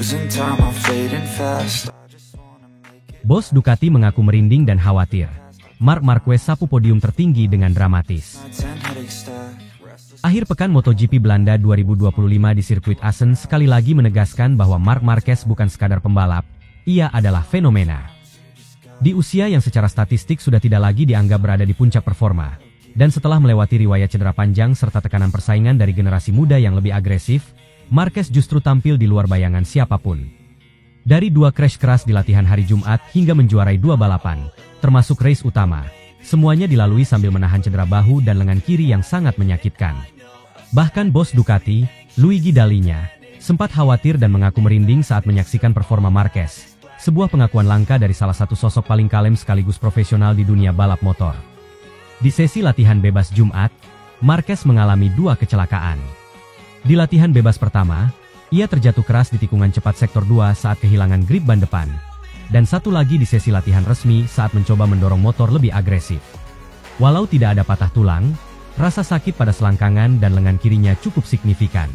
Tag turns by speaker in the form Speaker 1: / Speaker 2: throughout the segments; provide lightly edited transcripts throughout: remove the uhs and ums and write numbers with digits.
Speaker 1: losing time, I'm fading fast.
Speaker 2: Bos Ducati mengaku merinding dan khawatir. Marc Marquez sapu podium tertinggi dengan dramatis. Akhir pekan MotoGP Belanda 2025 di sirkuit Assen sekali lagi menegaskan bahwa Marc Marquez bukan sekadar pembalap, ia adalah fenomena. Di usia yang secara statistik sudah tidak lagi dianggap berada di puncak performa, dan setelah melewati riwayat cedera panjang serta tekanan persaingan dari generasi muda yang lebih agresif, Marquez justru tampil di luar bayangan siapapun. Dari 2 crash keras di latihan hari Jumat hingga menjuarai 2 balapan, termasuk race utama, semuanya dilalui sambil menahan cedera bahu dan lengan kiri yang sangat menyakitkan. Bahkan bos Ducati, Luigi Dalinya, sempat khawatir dan mengaku merinding saat menyaksikan performa Marquez, sebuah pengakuan langka dari salah satu sosok paling kalem sekaligus profesional di dunia balap motor. Di sesi latihan bebas Jumat, Marquez mengalami 2 kecelakaan. Di latihan bebas pertama, ia terjatuh keras di tikungan cepat sektor 2 saat kehilangan grip ban depan, dan satu lagi di sesi latihan resmi saat mencoba mendorong motor lebih agresif. Walau tidak ada patah tulang, rasa sakit pada selangkangan dan lengan kirinya cukup signifikan.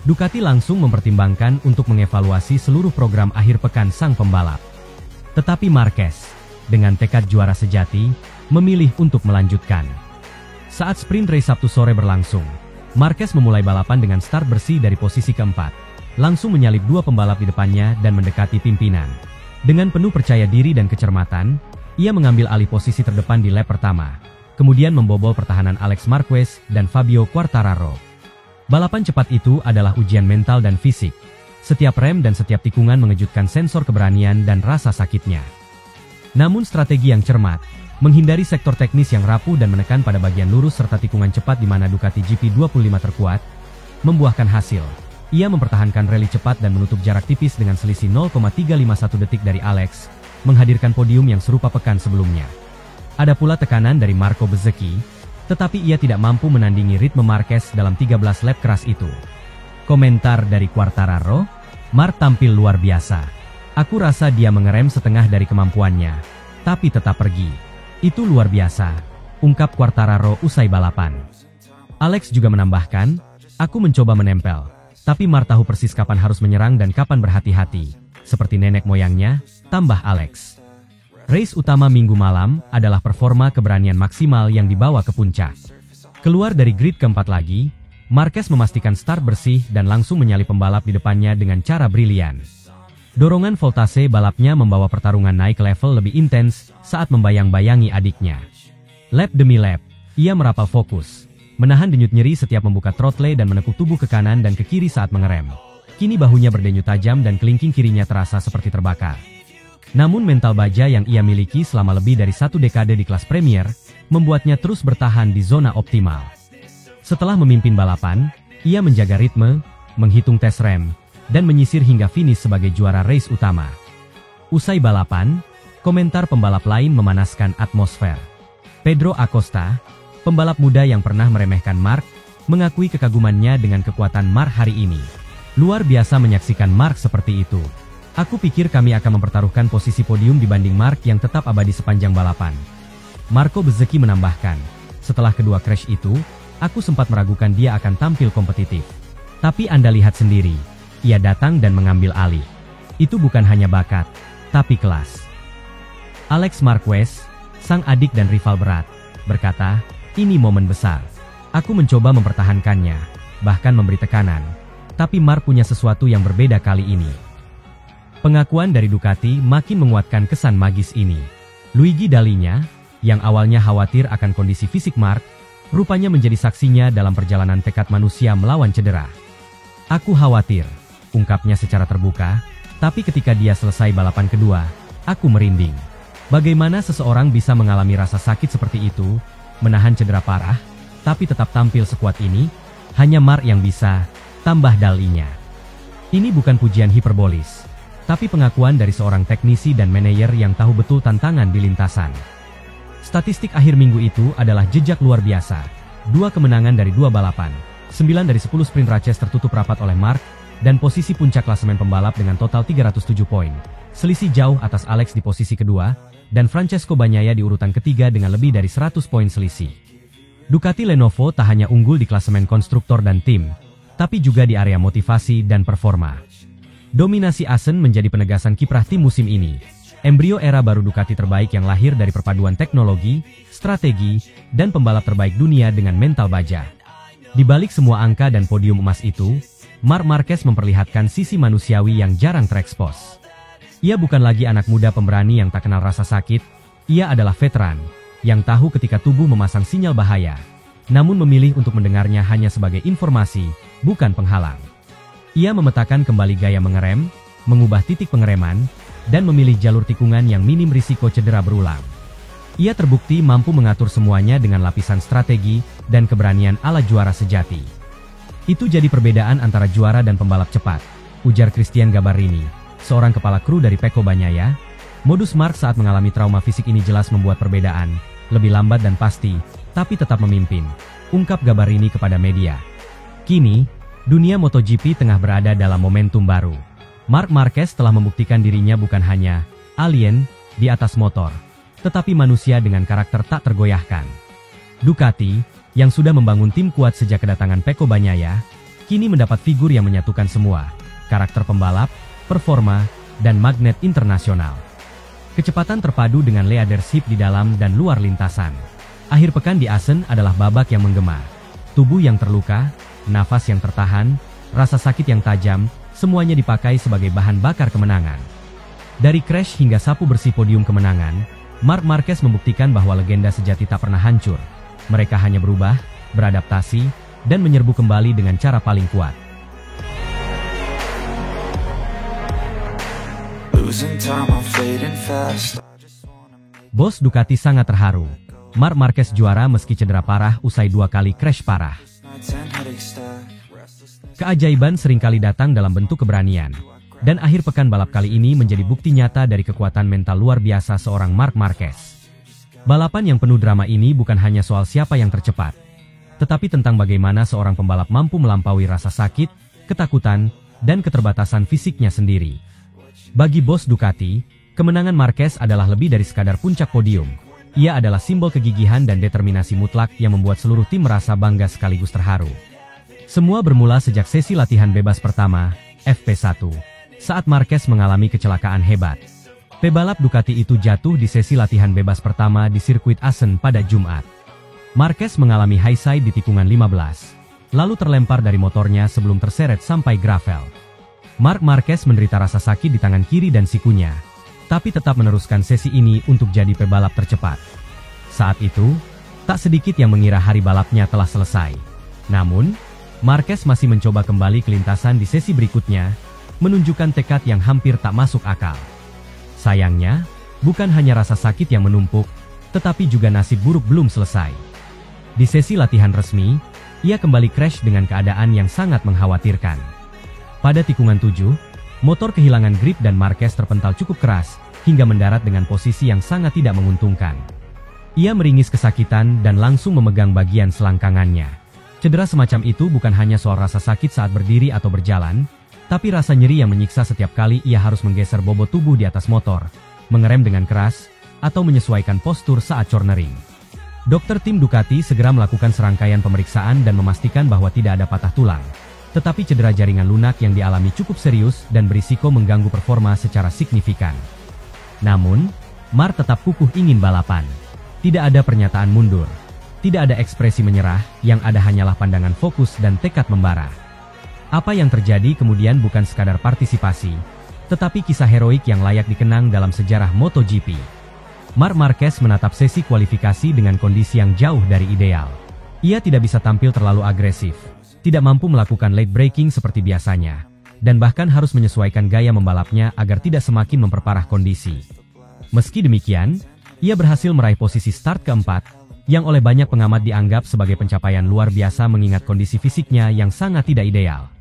Speaker 2: Ducati langsung mempertimbangkan untuk mengevaluasi seluruh program akhir pekan sang pembalap. Tetapi Marquez, dengan tekad juara sejati, memilih untuk melanjutkan. Saat sprint race Sabtu sore berlangsung, Marquez memulai balapan dengan start bersih dari posisi keempat, langsung menyalip 2 pembalap di depannya dan mendekati pimpinan. Dengan penuh percaya diri dan kecermatan, ia mengambil alih posisi terdepan di lap pertama, kemudian membobol pertahanan Alex Marquez dan Fabio Quartararo. Balapan cepat itu adalah ujian mental dan fisik. Setiap rem dan setiap tikungan mengejutkan sensor keberanian dan rasa sakitnya. Namun strategi yang cermat, menghindari sektor teknis yang rapuh dan menekan pada bagian lurus serta tikungan cepat di mana Ducati GP25 terkuat, membuahkan hasil. Ia mempertahankan rally cepat dan menutup jarak tipis dengan selisih 0,351 detik dari Alex, menghadirkan podium yang serupa pekan sebelumnya. Ada pula tekanan dari Marco Bezzecchi, tetapi ia tidak mampu menandingi ritme Marquez dalam 13 lap keras itu. Komentar dari Quartararo, "Marc tampil luar biasa. Aku rasa dia mengerem setengah dari kemampuannya, tapi tetap pergi. Itu luar biasa," ungkap Quartararo usai balapan. Alex juga menambahkan, "Aku mencoba menempel, tapi Marc tahu persis kapan harus menyerang dan kapan berhati-hati, seperti nenek moyangnya," tambah Alex. Race utama minggu malam adalah performa keberanian maksimal yang dibawa ke puncak. Keluar dari grid keempat lagi, Marquez memastikan start bersih dan langsung menyalip pembalap di depannya dengan cara brilian. Dorongan voltase balapnya membawa pertarungan naik ke level lebih intens saat membayang-bayangi adiknya. Lap demi lap, ia merapal fokus, menahan denyut nyeri setiap membuka throttle dan menekuk tubuh ke kanan dan ke kiri saat mengerem. Kini bahunya berdenyut tajam dan kelingking kirinya terasa seperti terbakar. Namun mental baja yang ia miliki selama lebih dari 1 dekade di kelas Premier, membuatnya terus bertahan di zona optimal. Setelah memimpin balapan, ia menjaga ritme, menghitung tes rem, dan menyisir hingga finish sebagai juara race utama. Usai balapan, komentar pembalap lain memanaskan atmosfer. Pedro Acosta, pembalap muda yang pernah meremehkan Marc, mengakui kekagumannya dengan kekuatan Marc hari ini. "Luar biasa menyaksikan Marc seperti itu. Aku pikir kami akan mempertaruhkan posisi podium dibanding Marc yang tetap abadi sepanjang balapan." Marco Bezzecchi menambahkan, "Setelah kedua crash itu, aku sempat meragukan dia akan tampil kompetitif. Tapi Anda lihat sendiri, ia datang dan mengambil alih. Itu bukan hanya bakat, tapi kelas." Alex Marquez, sang adik dan rival berat, berkata, "Ini momen besar. Aku mencoba mempertahankannya, bahkan memberi tekanan. Tapi Marc punya sesuatu yang berbeda kali ini." Pengakuan dari Ducati makin menguatkan kesan magis ini. Luigi Dalinya, yang awalnya khawatir akan kondisi fisik Marc, rupanya menjadi saksinya dalam perjalanan tekad manusia melawan cedera. "Aku khawatir," ungkapnya secara terbuka, "tapi ketika dia selesai balapan kedua, aku merinding. Bagaimana seseorang bisa mengalami rasa sakit seperti itu, menahan cedera parah, tapi tetap tampil sekuat ini? Hanya Marc yang bisa," tambah Dalinya. Ini bukan pujian hiperbolis, tapi pengakuan dari seorang teknisi dan manajer yang tahu betul tantangan di lintasan. Statistik akhir minggu itu adalah jejak luar biasa. 2 kemenangan dari 2 balapan, 9 dari 10 sprint races tertutup rapat oleh Marc, dan posisi puncak klasemen pembalap dengan total 307 poin. Selisih jauh atas Alex di posisi kedua, dan Francesco Bagnaia di urutan ketiga dengan lebih dari 100 poin selisih. Ducati Lenovo tak hanya unggul di klasemen konstruktor dan tim, tapi juga di area motivasi dan performa. Dominasi Assen menjadi penegasan kiprah tim musim ini. Embrio era baru Ducati terbaik yang lahir dari perpaduan teknologi, strategi, dan pembalap terbaik dunia dengan mental baja. Di balik semua angka dan podium emas itu, Marc Marquez memperlihatkan sisi manusiawi yang jarang terekspos. Ia bukan lagi anak muda pemberani yang tak kenal rasa sakit, ia adalah veteran, yang tahu ketika tubuh memasang sinyal bahaya, namun memilih untuk mendengarnya hanya sebagai informasi, bukan penghalang. Ia memetakan kembali gaya mengerem, mengubah titik pengereman, dan memilih jalur tikungan yang minim risiko cedera berulang. Ia terbukti mampu mengatur semuanya dengan lapisan strategi dan keberanian ala juara sejati. Itu jadi perbedaan antara juara dan pembalap cepat, ujar Cristian Gabarrini, seorang kepala kru dari Pecco Bagnaia. Modus Marc saat mengalami trauma fisik ini jelas membuat perbedaan, lebih lambat dan pasti, tapi tetap memimpin, ungkap Gabarrini kepada media. Kini, dunia MotoGP tengah berada dalam momentum baru. Marc Marquez telah membuktikan dirinya bukan hanya alien di atas motor, tetapi manusia dengan karakter tak tergoyahkan. Ducati, yang sudah membangun tim kuat sejak kedatangan Pecco Bagnaia, kini mendapat figur yang menyatukan semua, karakter pembalap, performa, dan magnet internasional. Kecepatan terpadu dengan leadership di dalam dan luar lintasan. Akhir pekan di Assen adalah babak yang menggema. Tubuh yang terluka, nafas yang tertahan, rasa sakit yang tajam, semuanya dipakai sebagai bahan bakar kemenangan. Dari crash hingga sapu bersih podium kemenangan, Marc Marquez membuktikan bahwa legenda sejati tak pernah hancur. Mereka hanya berubah, beradaptasi, dan menyerbu kembali dengan cara paling kuat. Bos Ducati sangat terharu. Marc Marquez juara meski cedera parah usai 2 kali crash parah. Keajaiban seringkali datang dalam bentuk keberanian, dan akhir pekan balap kali ini menjadi bukti nyata dari kekuatan mental luar biasa seorang Marc Marquez. Balapan yang penuh drama ini bukan hanya soal siapa yang tercepat, tetapi tentang bagaimana seorang pembalap mampu melampaui rasa sakit, ketakutan, dan keterbatasan fisiknya sendiri. Bagi bos Ducati, kemenangan Marquez adalah lebih dari sekadar puncak podium. Ia adalah simbol kegigihan dan determinasi mutlak yang membuat seluruh tim merasa bangga sekaligus terharu. Semua bermula sejak sesi latihan bebas pertama, FP1, saat Marquez mengalami kecelakaan hebat. Pebalap Ducati itu jatuh di sesi latihan bebas pertama di sirkuit Assen pada Jumat. Marquez mengalami high side di tikungan 15, lalu terlempar dari motornya sebelum terseret sampai gravel. Marc Marquez menderita rasa sakit di tangan kiri dan sikunya, tapi tetap meneruskan sesi ini untuk jadi pebalap tercepat. Saat itu, tak sedikit yang mengira hari balapnya telah selesai. Namun, Marquez masih mencoba kembali ke lintasan di sesi berikutnya, menunjukkan tekad yang hampir tak masuk akal. Sayangnya, bukan hanya rasa sakit yang menumpuk, tetapi juga nasib buruk belum selesai. Di sesi latihan resmi, ia kembali crash dengan keadaan yang sangat mengkhawatirkan. Pada tikungan 7, motor kehilangan grip dan Marquez terpental cukup keras, hingga mendarat dengan posisi yang sangat tidak menguntungkan. Ia meringis kesakitan dan langsung memegang bagian selangkangannya. Cedera semacam itu bukan hanya soal rasa sakit saat berdiri atau berjalan, tapi rasa nyeri yang menyiksa setiap kali ia harus menggeser bobot tubuh di atas motor, mengerem dengan keras, atau menyesuaikan postur saat cornering. Dokter tim Ducati segera melakukan serangkaian pemeriksaan dan memastikan bahwa tidak ada patah tulang. Tetapi cedera jaringan lunak yang dialami cukup serius dan berisiko mengganggu performa secara signifikan. Namun, Marc tetap kukuh ingin balapan. Tidak ada pernyataan mundur. Tidak ada ekspresi menyerah, yang ada hanyalah pandangan fokus dan tekad membara. Apa yang terjadi kemudian bukan sekadar partisipasi, tetapi kisah heroik yang layak dikenang dalam sejarah MotoGP. Marc Marquez menatap sesi kualifikasi dengan kondisi yang jauh dari ideal. Ia tidak bisa tampil terlalu agresif, tidak mampu melakukan late braking seperti biasanya, dan bahkan harus menyesuaikan gaya membalapnya agar tidak semakin memperparah kondisi. Meski demikian, ia berhasil meraih posisi start keempat, yang oleh banyak pengamat dianggap sebagai pencapaian luar biasa mengingat kondisi fisiknya yang sangat tidak ideal.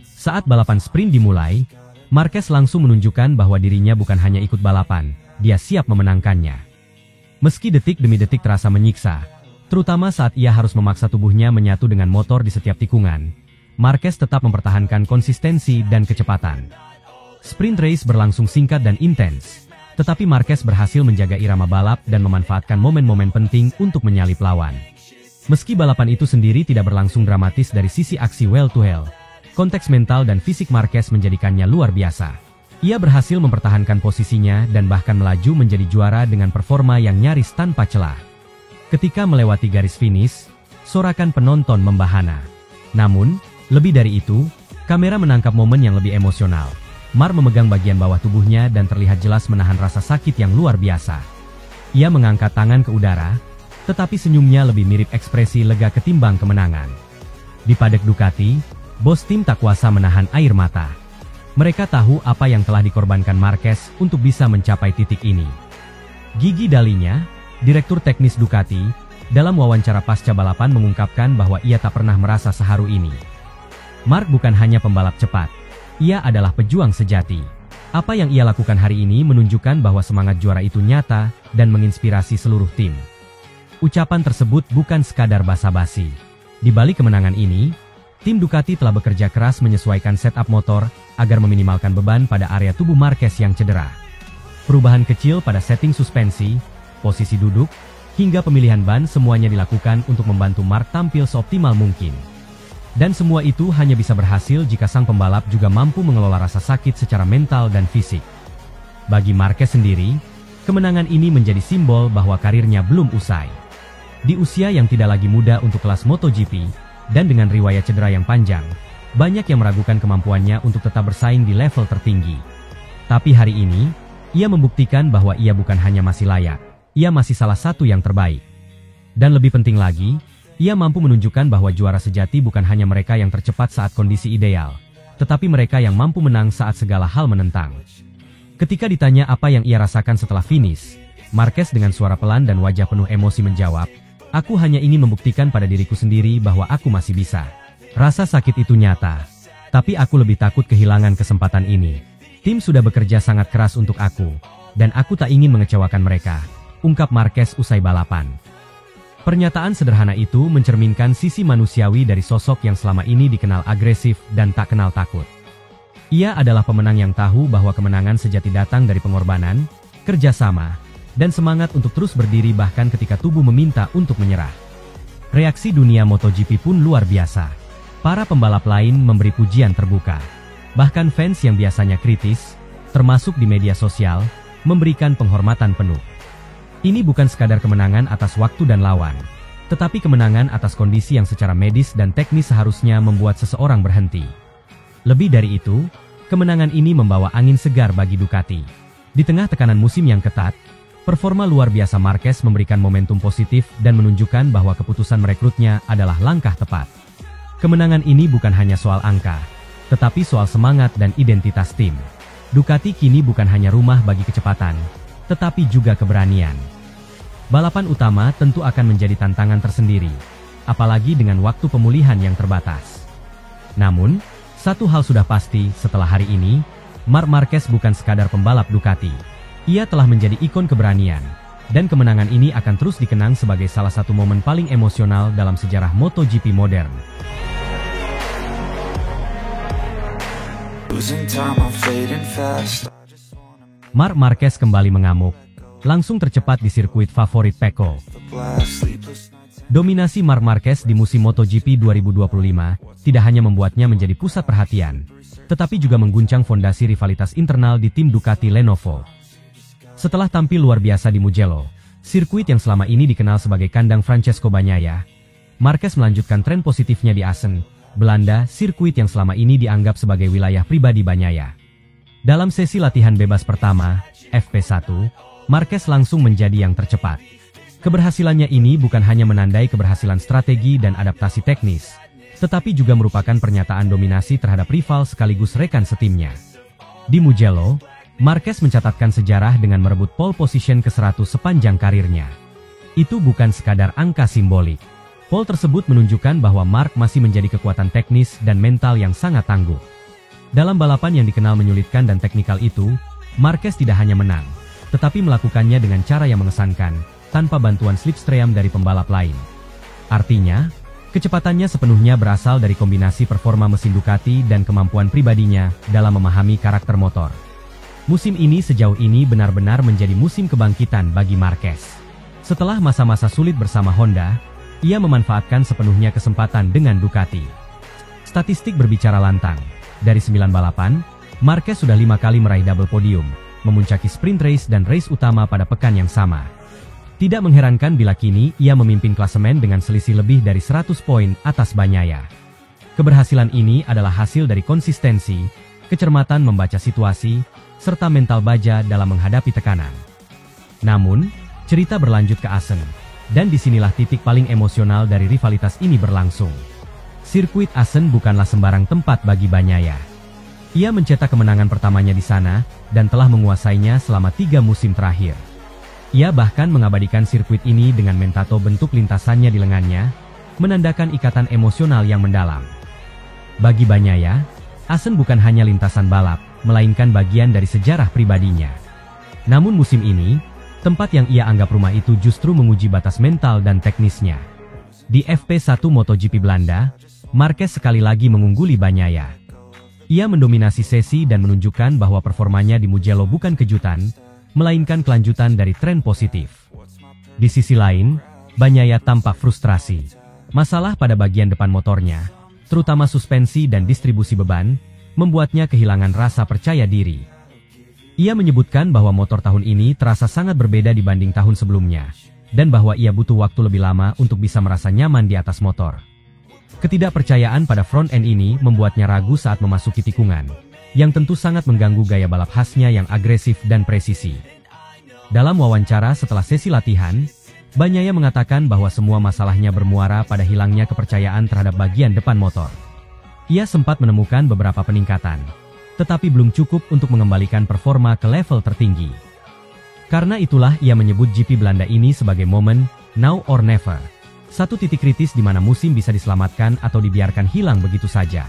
Speaker 2: Saat balapan sprint dimulai, Marquez langsung menunjukkan bahwa dirinya bukan hanya ikut balapan, dia siap memenangkannya. Meski detik demi detik terasa menyiksa, terutama saat ia harus memaksa tubuhnya menyatu dengan motor di setiap tikungan, Marquez tetap mempertahankan konsistensi dan kecepatan. Sprint race berlangsung singkat dan intens, tetapi Marquez berhasil menjaga irama balap dan memanfaatkan momen-momen penting untuk menyalip lawan. Meski balapan itu sendiri tidak berlangsung dramatis dari sisi aksi well to hell, konteks mental dan fisik Marquez menjadikannya luar biasa. Ia berhasil mempertahankan posisinya dan bahkan melaju menjadi juara dengan performa yang nyaris tanpa celah. Ketika melewati garis finish, sorakan penonton membahana. Namun, lebih dari itu, kamera menangkap momen yang lebih emosional. Mark memegang bagian bawah tubuhnya dan terlihat jelas menahan rasa sakit yang luar biasa. Ia mengangkat tangan ke udara, tetapi senyumnya lebih mirip ekspresi lega ketimbang kemenangan. Di padek Ducati, bos tim tak kuasa menahan air mata. Mereka tahu apa yang telah dikorbankan Marquez untuk bisa mencapai titik ini. Gigi Dalinya, direktur teknis Ducati, dalam wawancara pasca balapan mengungkapkan bahwa ia tak pernah merasa seharu ini. Mark bukan hanya pembalap cepat, ia adalah pejuang sejati. Apa yang ia lakukan hari ini menunjukkan bahwa semangat juara itu nyata dan menginspirasi seluruh tim. Ucapan tersebut bukan sekadar basa-basi. Di balik kemenangan ini, tim Ducati telah bekerja keras menyesuaikan setup motor agar meminimalkan beban pada area tubuh Marquez yang cedera. Perubahan kecil pada setting suspensi, posisi duduk, hingga pemilihan ban semuanya dilakukan untuk membantu Mark tampil seoptimal mungkin. Dan semua itu hanya bisa berhasil jika sang pembalap juga mampu mengelola rasa sakit secara mental dan fisik. Bagi Marquez sendiri, kemenangan ini menjadi simbol bahwa karirnya belum usai. Di usia yang tidak lagi muda untuk kelas MotoGP, dan dengan riwayat cedera yang panjang, banyak yang meragukan kemampuannya untuk tetap bersaing di level tertinggi. Tapi hari ini, ia membuktikan bahwa ia bukan hanya masih layak, ia masih salah satu yang terbaik. Dan lebih penting lagi, ia mampu menunjukkan bahwa juara sejati bukan hanya mereka yang tercepat saat kondisi ideal, tetapi mereka yang mampu menang saat segala hal menentang. Ketika ditanya apa yang ia rasakan setelah finish, Marquez dengan suara pelan dan wajah penuh emosi menjawab, "Aku hanya ingin membuktikan pada diriku sendiri bahwa aku masih bisa. Rasa sakit itu nyata, tapi aku lebih takut kehilangan kesempatan ini. Tim sudah bekerja sangat keras untuk aku, dan aku tak ingin mengecewakan mereka," ungkap Marquez usai balapan. Pernyataan sederhana itu mencerminkan sisi manusiawi dari sosok yang selama ini dikenal agresif dan tak kenal takut. Ia adalah pemenang yang tahu bahwa kemenangan sejati datang dari pengorbanan, kerjasama, dan semangat untuk terus berdiri bahkan ketika tubuh meminta untuk menyerah. Reaksi dunia MotoGP pun luar biasa. Para pembalap lain memberi pujian terbuka. Bahkan fans yang biasanya kritis, termasuk di media sosial, memberikan penghormatan penuh. Ini bukan sekadar kemenangan atas waktu dan lawan, tetapi kemenangan atas kondisi yang secara medis dan teknis seharusnya membuat seseorang berhenti. Lebih dari itu, kemenangan ini membawa angin segar bagi Ducati. Di tengah tekanan musim yang ketat, performa luar biasa Marquez memberikan momentum positif dan menunjukkan bahwa keputusan merekrutnya adalah langkah tepat. Kemenangan ini bukan hanya soal angka, tetapi soal semangat dan identitas tim. Ducati kini bukan hanya rumah bagi kecepatan, tetapi juga keberanian. Balapan utama tentu akan menjadi tantangan tersendiri, apalagi dengan waktu pemulihan yang terbatas. Namun, satu hal sudah pasti setelah hari ini, Marc Marquez bukan sekadar pembalap Ducati. Ia telah menjadi ikon keberanian, dan kemenangan ini akan terus dikenang sebagai salah satu momen paling emosional dalam sejarah MotoGP modern. Marc Marquez kembali mengamuk, langsung tercepat di sirkuit favorit Pecco. Dominasi Marc Marquez di musim MotoGP 2025 tidak hanya membuatnya menjadi pusat perhatian, tetapi juga mengguncang fondasi rivalitas internal di tim Ducati Lenovo. Setelah tampil luar biasa di Mugello, sirkuit yang selama ini dikenal sebagai kandang Francesco Bagnaia, Marquez melanjutkan tren positifnya di Assen, Belanda, sirkuit yang selama ini dianggap sebagai wilayah pribadi Bagnaia. Dalam sesi latihan bebas pertama, FP1, Marquez langsung menjadi yang tercepat. Keberhasilannya ini bukan hanya menandai keberhasilan strategi dan adaptasi teknis, tetapi juga merupakan pernyataan dominasi terhadap rival sekaligus rekan setimnya. Di Mugello, Marquez mencatatkan sejarah dengan merebut pole position ke-100 sepanjang karirnya. Itu bukan sekadar angka simbolik. Pole tersebut menunjukkan bahwa Marc masih menjadi kekuatan teknis dan mental yang sangat tangguh. Dalam balapan yang dikenal menyulitkan dan teknikal itu, Marquez tidak hanya menang, tetapi melakukannya dengan cara yang mengesankan, tanpa bantuan slipstream dari pembalap lain. Artinya, kecepatannya sepenuhnya berasal dari kombinasi performa mesin Ducati dan kemampuan pribadinya dalam memahami karakter motor. Musim ini sejauh ini benar-benar menjadi musim kebangkitan bagi Marquez. Setelah masa-masa sulit bersama Honda, ia memanfaatkan sepenuhnya kesempatan dengan Ducati. Statistik berbicara lantang. Dari 9 balapan, Marquez sudah 5 kali meraih double podium, memuncaki sprint race dan race utama pada pekan yang sama. Tidak mengherankan bila kini ia memimpin klasemen dengan selisih lebih dari 100 poin atas Bagnaia. Keberhasilan ini adalah hasil dari konsistensi, kecermatan membaca situasi, serta mental baja dalam menghadapi tekanan. Namun, cerita berlanjut ke Assen, dan disinilah titik paling emosional dari rivalitas ini berlangsung. Sirkuit Assen bukanlah sembarang tempat bagi Bagnaia. Ia mencetak kemenangan pertamanya di sana, dan telah menguasainya selama 3 musim terakhir. Ia bahkan mengabadikan sirkuit ini dengan mentato bentuk lintasannya di lengannya, menandakan ikatan emosional yang mendalam. Bagi Bagnaia, Assen bukan hanya lintasan balap, melainkan bagian dari sejarah pribadinya. Namun musim ini, tempat yang ia anggap rumah itu justru menguji batas mental dan teknisnya. Di FP1 MotoGP Belanda, Marquez sekali lagi mengungguli Bagnaia. Ia mendominasi sesi dan menunjukkan bahwa performanya di Mugello bukan kejutan, melainkan kelanjutan dari tren positif. Di sisi lain, Bagnaia tampak frustrasi. Masalah pada bagian depan motornya, terutama suspensi dan distribusi beban, membuatnya kehilangan rasa percaya diri. Ia menyebutkan bahwa motor tahun ini terasa sangat berbeda dibanding tahun sebelumnya, dan bahwa ia butuh waktu lebih lama untuk bisa merasa nyaman di atas motor. Ketidakpercayaan pada front end ini membuatnya ragu saat memasuki tikungan, yang tentu sangat mengganggu gaya balap khasnya yang agresif dan presisi. Dalam wawancara setelah sesi latihan, Bagnaia mengatakan bahwa semua masalahnya bermuara pada hilangnya kepercayaan terhadap bagian depan motor. Ia sempat menemukan beberapa peningkatan, tetapi belum cukup untuk mengembalikan performa ke level tertinggi. Karena itulah ia menyebut GP Belanda ini sebagai momen now or never. Satu titik kritis di mana musim bisa diselamatkan atau dibiarkan hilang begitu saja.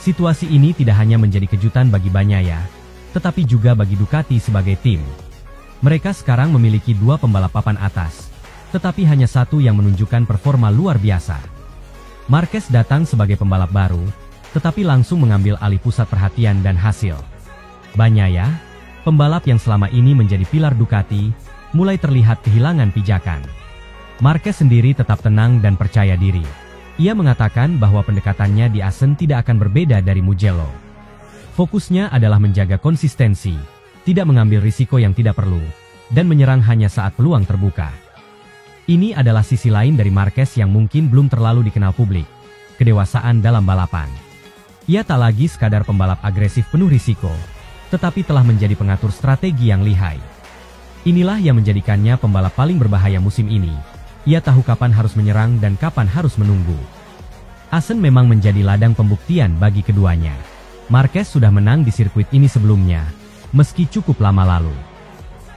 Speaker 2: Situasi ini tidak hanya menjadi kejutan bagi Bagnaia, tetapi juga bagi Ducati sebagai tim. Mereka sekarang memiliki 2 pembalap papan atas, tetapi hanya satu yang menunjukkan performa luar biasa. Marquez datang sebagai pembalap baru, tetapi langsung mengambil alih pusat perhatian dan hasil. Bagnaia, pembalap yang selama ini menjadi pilar Ducati, mulai terlihat kehilangan pijakan. Marquez sendiri tetap tenang dan percaya diri. Ia mengatakan bahwa pendekatannya di Assen tidak akan berbeda dari Mugello. Fokusnya adalah menjaga konsistensi, tidak mengambil risiko yang tidak perlu, dan menyerang hanya saat peluang terbuka. Ini adalah sisi lain dari Marquez yang mungkin belum terlalu dikenal publik, kedewasaan dalam balapan. Ia tak lagi sekadar pembalap agresif penuh risiko, tetapi telah menjadi pengatur strategi yang lihai. Inilah yang menjadikannya pembalap paling berbahaya musim ini. Ia tahu kapan harus menyerang dan kapan harus menunggu. Assen memang menjadi ladang pembuktian bagi keduanya. Marquez sudah menang di sirkuit ini sebelumnya, meski cukup lama lalu.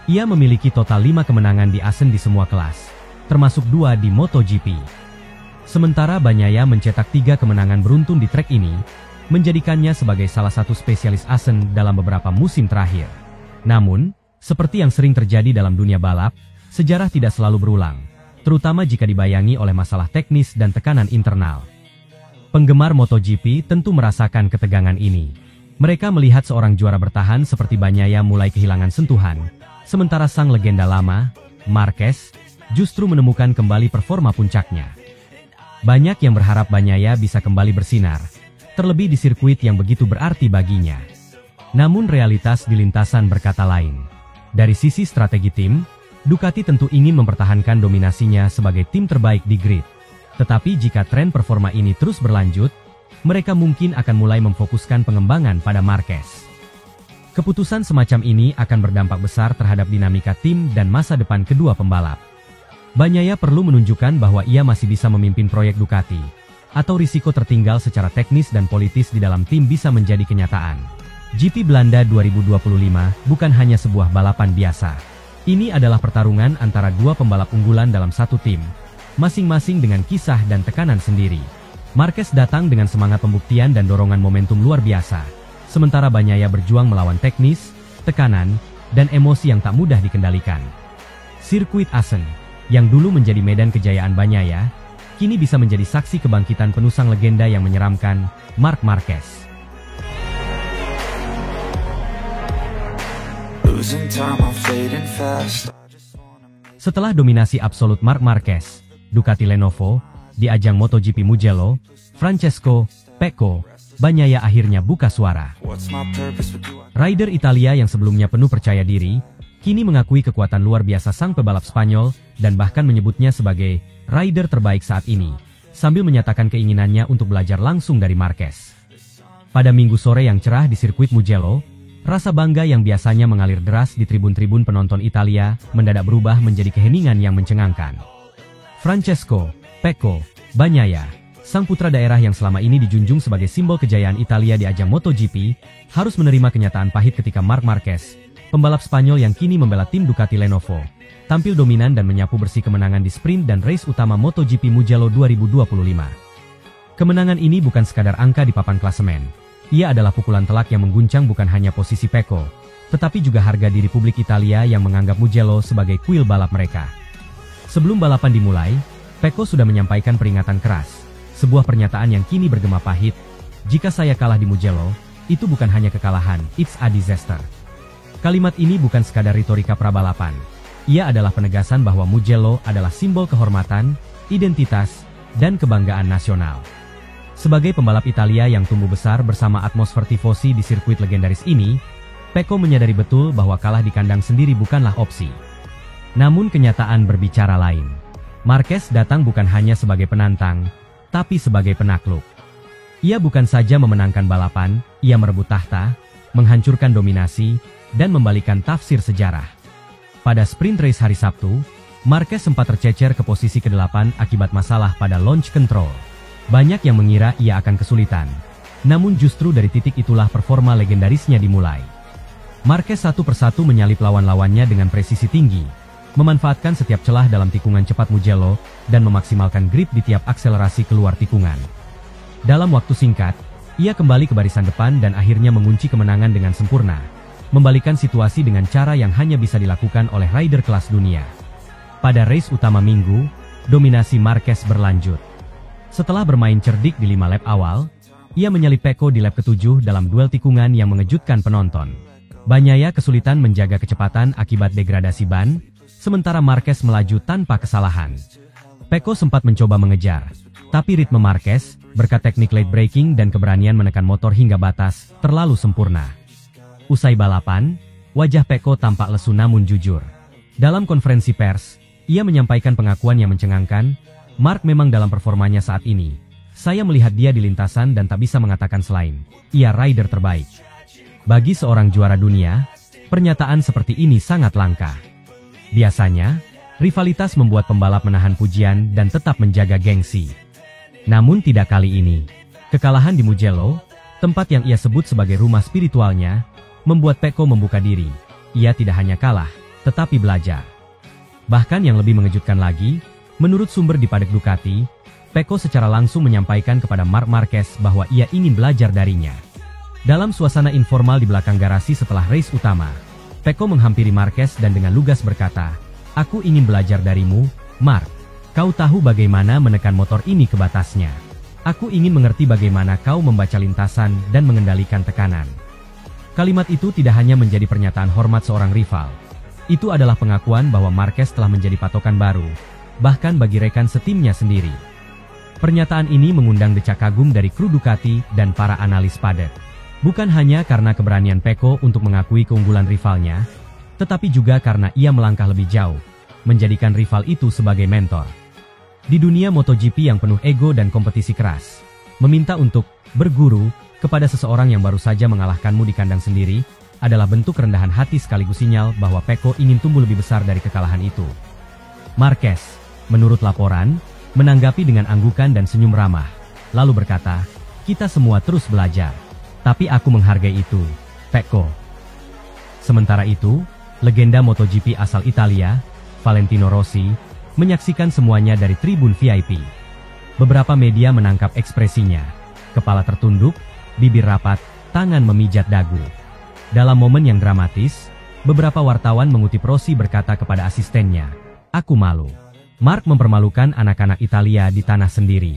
Speaker 2: Ia memiliki total 5 kemenangan di Assen di semua kelas, termasuk 2 di MotoGP. Sementara Bagnaia mencetak 3 kemenangan beruntun di trek ini, menjadikannya sebagai salah satu spesialis Assen dalam beberapa musim terakhir. Namun, seperti yang sering terjadi dalam dunia balap, sejarah tidak selalu berulang, terutama jika dibayangi oleh masalah teknis dan tekanan internal. Penggemar MotoGP tentu merasakan ketegangan ini. Mereka melihat seorang juara bertahan seperti Bagnaia mulai kehilangan sentuhan, sementara sang legenda lama, Marquez, justru menemukan kembali performa puncaknya. Banyak yang berharap Bagnaia bisa kembali bersinar, terlebih di sirkuit yang begitu berarti baginya. Namun realitas di lintasan berkata lain. Dari sisi strategi tim, Ducati tentu ingin mempertahankan dominasinya sebagai tim terbaik di grid. Tetapi jika tren performa ini terus berlanjut, mereka mungkin akan mulai memfokuskan pengembangan pada Marquez. Keputusan semacam ini akan berdampak besar terhadap dinamika tim dan masa depan kedua pembalap. Bagnaia perlu menunjukkan bahwa ia masih bisa memimpin proyek Ducati, atau risiko tertinggal secara teknis dan politis di dalam tim bisa menjadi kenyataan. GP Belanda 2025 bukan hanya sebuah balapan biasa. Ini adalah pertarungan antara 2 pembalap unggulan dalam satu tim, masing-masing dengan kisah dan tekanan sendiri. Marquez datang dengan semangat pembuktian dan dorongan momentum luar biasa, sementara Bagnaia berjuang melawan teknis, tekanan, dan emosi yang tak mudah dikendalikan. Sirkuit Assen, yang dulu menjadi medan kejayaan Bagnaia, kini bisa menjadi saksi kebangkitan penusang legenda yang menyeramkan, Marc Marquez. Setelah dominasi absolut Marc Marquez, Ducati Lenovo, di ajang MotoGP Mugello, Francesco Pecco, Bagnaia akhirnya buka suara. Rider Italia yang sebelumnya penuh percaya diri, kini mengakui kekuatan luar biasa sang pebalap Spanyol dan bahkan menyebutnya sebagai rider terbaik saat ini, sambil menyatakan keinginannya untuk belajar langsung dari Marquez. Pada Minggu sore yang cerah di sirkuit Mugello, rasa bangga yang biasanya mengalir deras di tribun-tribun penonton Italia mendadak berubah menjadi keheningan yang mencengangkan. Francesco Pecco Bagnaia, sang putra daerah yang selama ini dijunjung sebagai simbol kejayaan Italia di ajang MotoGP, harus menerima kenyataan pahit ketika Marc Marquez, pembalap Spanyol yang kini membela tim Ducati Lenovo, tampil dominan dan menyapu bersih kemenangan di sprint dan race utama MotoGP Mugello 2025. Kemenangan ini bukan sekadar angka di papan klasemen. Ia adalah pukulan telak yang mengguncang bukan hanya posisi Pecco, tetapi juga harga diri publik Italia yang menganggap Mugello sebagai kuil balap mereka. Sebelum balapan dimulai, Pecco sudah menyampaikan peringatan keras, sebuah pernyataan yang kini bergema pahit. Jika saya kalah di Mugello, itu bukan hanya kekalahan, it's a disaster. Kalimat ini bukan sekadar retorika prabalapan. Ia adalah penegasan bahwa Mugello adalah simbol kehormatan, identitas, dan kebanggaan nasional. Sebagai pembalap Italia yang tumbuh besar bersama atmosfer tifosi di sirkuit legendaris ini, Pecco menyadari betul bahwa kalah di kandang sendiri bukanlah opsi. Namun kenyataan berbicara lain. Marquez datang bukan hanya sebagai penantang, tapi sebagai penakluk. Ia bukan saja memenangkan balapan, ia merebut tahta, menghancurkan dominasi, dan membalikan tafsir sejarah. Pada sprint race hari Sabtu, Marquez sempat tercecer ke posisi ke-8 akibat masalah pada launch control. Banyak yang mengira ia akan kesulitan. Namun justru dari titik itulah performa legendarisnya dimulai. Marquez satu persatu menyalip lawan-lawannya dengan presisi tinggi, memanfaatkan setiap celah dalam tikungan cepat Mugello, dan memaksimalkan grip di tiap akselerasi keluar tikungan. Dalam waktu singkat, ia kembali ke barisan depan dan akhirnya mengunci kemenangan dengan sempurna, membalikan situasi dengan cara yang hanya bisa dilakukan oleh rider kelas dunia. Pada race utama Minggu, dominasi Marquez berlanjut. Setelah bermain cerdik di 5 lap awal, ia menyalip Pecco di lap ke-7 dalam duel tikungan yang mengejutkan penonton. Bagnaia kesulitan menjaga kecepatan akibat degradasi ban, sementara Marquez melaju tanpa kesalahan. Pecco sempat mencoba mengejar, tapi ritme Marquez, berkat teknik late braking dan keberanian menekan motor hingga batas, terlalu sempurna. Usai balapan, wajah Pecco tampak lesu namun jujur. Dalam konferensi pers, ia menyampaikan pengakuan yang mencengangkan, Marc memang dalam performanya saat ini. Saya melihat dia di lintasan dan tak bisa mengatakan selain, ia rider terbaik. Bagi seorang juara dunia, pernyataan seperti ini sangat langka. Biasanya, rivalitas membuat pembalap menahan pujian dan tetap menjaga gengsi. Namun tidak kali ini. Kekalahan di Mugello, tempat yang ia sebut sebagai rumah spiritualnya, membuat Pecco membuka diri. Ia tidak hanya kalah, tetapi belajar. Bahkan yang lebih mengejutkan lagi, menurut sumber di Paddock Ducati, Pecco secara langsung menyampaikan kepada Marc Marquez bahwa ia ingin belajar darinya. Dalam suasana informal di belakang garasi setelah race utama, Pecco menghampiri Marquez dan dengan lugas berkata, "Aku ingin belajar darimu, Marc. Kau tahu bagaimana menekan motor ini ke batasnya. Aku ingin mengerti bagaimana kau membaca lintasan dan mengendalikan tekanan." Kalimat itu tidak hanya menjadi pernyataan hormat seorang rival. Itu adalah pengakuan bahwa Marquez telah menjadi patokan baru, bahkan bagi rekan setimnya sendiri. Pernyataan ini mengundang decak kagum dari kru Ducati dan para analis Paddock. Bukan hanya karena keberanian Pecco untuk mengakui keunggulan rivalnya, tetapi juga karena ia melangkah lebih jauh, menjadikan rival itu sebagai mentor. Di dunia MotoGP yang penuh ego dan kompetisi keras, meminta untuk berguru kepada seseorang yang baru saja mengalahkanmu di kandang sendiri, adalah bentuk kerendahan hati sekaligus sinyal bahwa Pecco ingin tumbuh lebih besar dari kekalahan itu. Marquez, menurut laporan, menanggapi dengan anggukan dan senyum ramah, lalu berkata, "Kita semua terus belajar. Tapi aku menghargai itu, Pecco." Sementara itu, legenda MotoGP asal Italia, Valentino Rossi, menyaksikan semuanya dari tribun VIP. Beberapa media menangkap ekspresinya. Kepala tertunduk, bibir rapat, tangan memijat dagu. Dalam momen yang dramatis, beberapa wartawan mengutip Rossi berkata kepada asistennya, "Aku malu. Marc mempermalukan anak-anak Italia di tanah sendiri."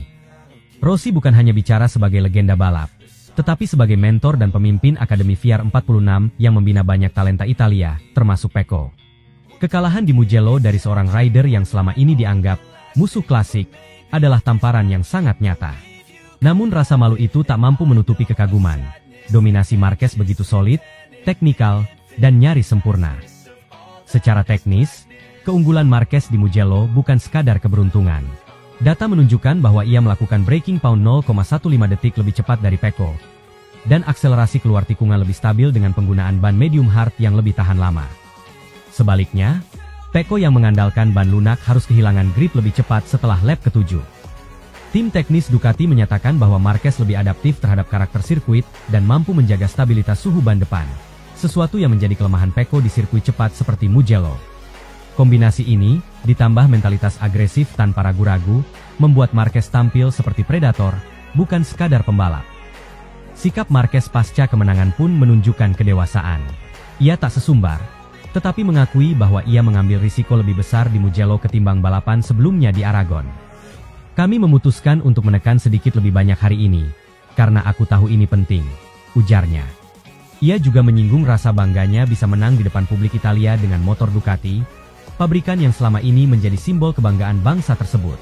Speaker 2: Rossi bukan hanya bicara sebagai legenda balap, tetapi sebagai mentor dan pemimpin Akademi VR 46 yang membina banyak talenta Italia, termasuk Pecco. Kekalahan di Mugello dari seorang rider yang selama ini dianggap musuh klasik, adalah tamparan yang sangat nyata. Namun rasa malu itu tak mampu menutupi kekaguman. Dominasi Marquez begitu solid, teknikal, dan nyaris sempurna. Secara teknis, keunggulan Marquez di Mugello bukan sekadar keberuntungan. Data menunjukkan bahwa ia melakukan breaking point 0,15 detik lebih cepat dari Pecco. Dan akselerasi keluar tikungan lebih stabil dengan penggunaan ban medium hard yang lebih tahan lama. Sebaliknya, Pecco yang mengandalkan ban lunak harus kehilangan grip lebih cepat setelah lap ke-7. Tim teknis Ducati menyatakan bahwa Marquez lebih adaptif terhadap karakter sirkuit dan mampu menjaga stabilitas suhu ban depan. Sesuatu yang menjadi kelemahan Pecco di sirkuit cepat seperti Mugello. Kombinasi ini, ditambah mentalitas agresif tanpa ragu-ragu, membuat Marquez tampil seperti predator, bukan sekadar pembalap. Sikap Marquez pasca kemenangan pun menunjukkan kedewasaan. Ia tak sesumbar, tetapi mengakui bahwa ia mengambil risiko lebih besar di Mugello ketimbang balapan sebelumnya di Aragon. Kami memutuskan untuk menekan sedikit lebih banyak hari ini, karena aku tahu ini penting, ujarnya. Ia juga menyinggung rasa bangganya bisa menang di depan publik Italia dengan motor Ducati, pabrikan yang selama ini menjadi simbol kebanggaan bangsa tersebut.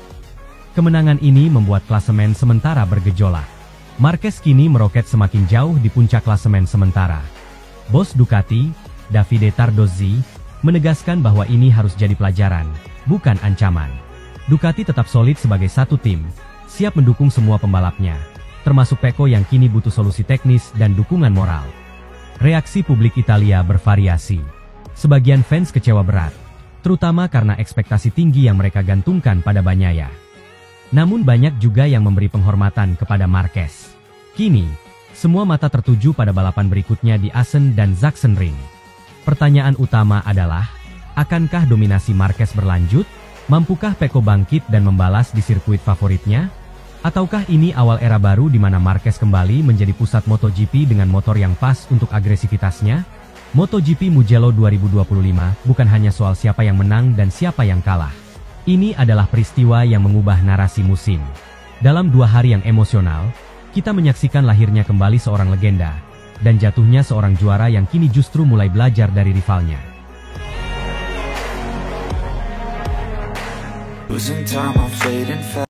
Speaker 2: Kemenangan ini membuat klasemen sementara bergejolak. Marquez kini meroket semakin jauh di puncak klasemen sementara. Bos Ducati, Davide Tardozzi, menegaskan bahwa ini harus jadi pelajaran, bukan ancaman. Ducati tetap solid sebagai satu tim, siap mendukung semua pembalapnya, termasuk Pecco yang kini butuh solusi teknis dan dukungan moral. Reaksi publik Italia bervariasi. Sebagian fans kecewa berat, terutama karena ekspektasi tinggi yang mereka gantungkan pada Bagnaia. Namun banyak juga yang memberi penghormatan kepada Marquez. Kini, semua mata tertuju pada balapan berikutnya di Assen dan Sachsenring. Pertanyaan utama adalah, akankah dominasi Marquez berlanjut? Mampukah Pecco bangkit dan membalas di sirkuit favoritnya? Ataukah ini awal era baru di mana Marquez kembali menjadi pusat MotoGP dengan motor yang pas untuk agresivitasnya? MotoGP Mugello 2025 bukan hanya soal siapa yang menang dan siapa yang kalah. Ini adalah peristiwa yang mengubah narasi musim. Dalam 2 hari yang emosional, kita menyaksikan lahirnya kembali seorang legenda, dan jatuhnya seorang juara yang kini justru mulai belajar dari rivalnya.
Speaker 1: Losing time, I'm fading fast.